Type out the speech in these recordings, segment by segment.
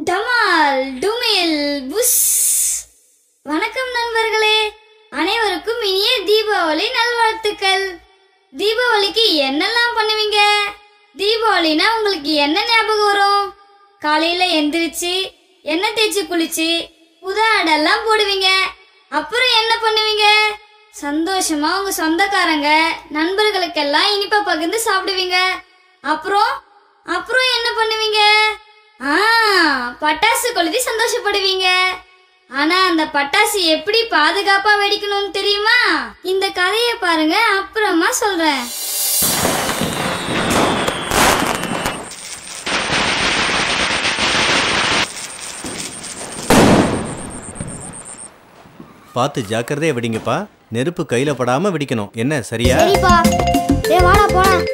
டமால் டுமில் புஷ். வணக்கம் நண்பர்களே, அனைவருக்கும் இனிய தீபாவளி நல்வாழ்த்துக்கள். தீபாவளிக்கு என்னெல்லாம் பண்ணுவீங்க? தீபாவளினா உங்களுக்கு என்ன ஞாபகம் வரும்? காலையில எந்திரிச்சு எண்ணெய் தேய்ச்சி குளிச்சு புது ஆடெல்லாம் போடுவீங்க. அப்புறம் என்ன பண்ணுவீங்க? சந்தோஷமா உங்க சொந்தக்காரங்க நண்பர்களுக்கெல்லாம் இனிப்பா பகிர்ந்து சாப்பிடுவீங்க. அப்புறம் அப்புறம் என்ன பண்ணுவீங்க? பட்டாசு கொளுத்தி சந்தோஷப்படுவீங்க. ஆனா அந்த பட்டாசு எப்படி பாதுகாப்பா வெடிக்கணும்னு தெரியுமா? இந்த கதையை பாருங்க, அப்புறமா சொல்றேன். பார்த்து ஜாக்கிரதையா வெடிங்கப்பா. நெருப்பு கையில படாம வெடிக்கணும். என்ன சரியா? சரிப்பா. வாடா போலாம்.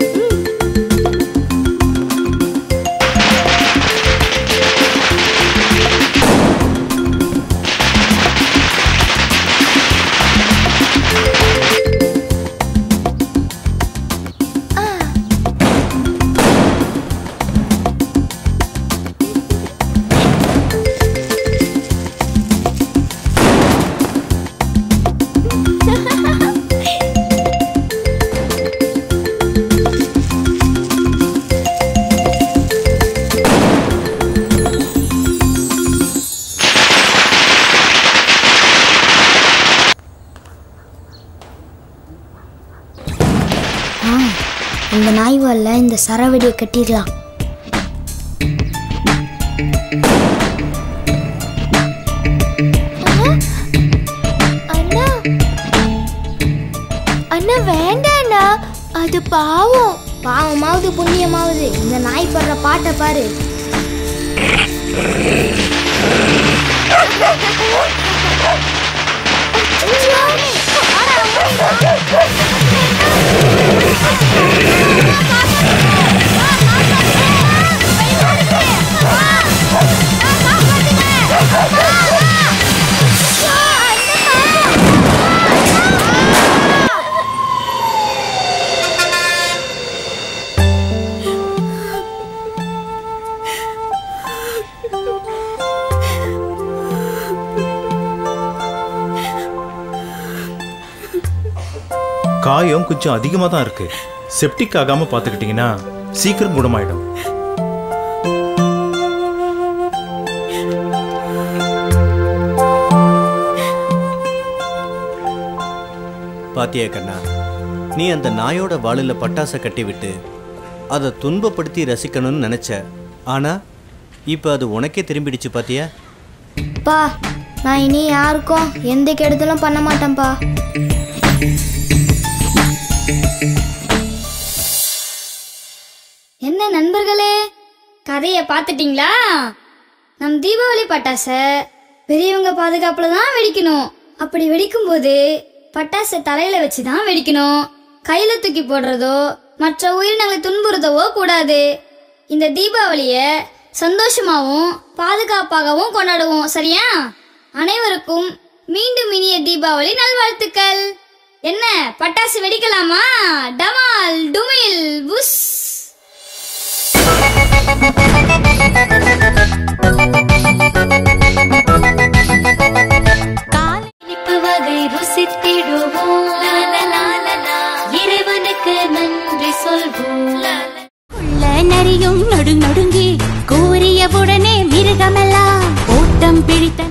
இந்த நாய் வால்ல இந்த சரவெடியை கட்டிடலாம். அண்ணா வேண்டாண்ணா, அது பாவம். பாவமாவது புண்ணியமாவது இந்த நாய் படுற பாட்டை பாரு. காயம் கொஞ்சம் அதிகமாக தான் இருக்கு. செப்டிக் ஆகாம பார்த்துக்கிட்டீங்கன்னா சீக்கிரம் குணமாயிடும். பாத்தியா கண்ணா, நீ அந்த நாயோட வாளில பட்டாசை கட்டி விட்டு அதை துன்பப்படுத்தி ரசிக்கணும்னு நினைச்ச. ஆனா இப்ப அது உனக்கே திரும்பிடுச்சு. பாத்தியா? பா, நான் இனி யாருக்கும் எந்த கெடுதலும் பண்ண மாட்டேன்ப்பா. என்ன நண்பர்களே, கதையை பார்த்துட்டீங்களா? நம் தீபாவளி பட்டாசை பெரியவங்க பாதுகாப்புல தான் வெடிக்கணும். அப்படி வெடிக்கும் போது பட்டாசை தலையில வச்சுதான் வெடிக்கணும். கையில தூக்கி போடுறதோ மற்ற உயிரினங்களை துன்புறுத்தவோ கூடாது. இந்த தீபாவளிய சந்தோஷமாவும் பாதுகாப்பாகவும் கொண்டாடுவோம். சரியா? அனைவருக்கும் மீண்டும் இனிய தீபாவளி நல்வாழ்த்துக்கள். என்ன, பட்டாசு வெடிக்கலாமா? டமால் டுமில் புஷ். இனிப்பு வகை ருசித்திடுவோம், இறைவனுக்கு நன்றி சொல்வோம். நரியும் நடுங்கி கூறியவுடனே மிருகமெல்லாம் ஓட்டம் பிடித்த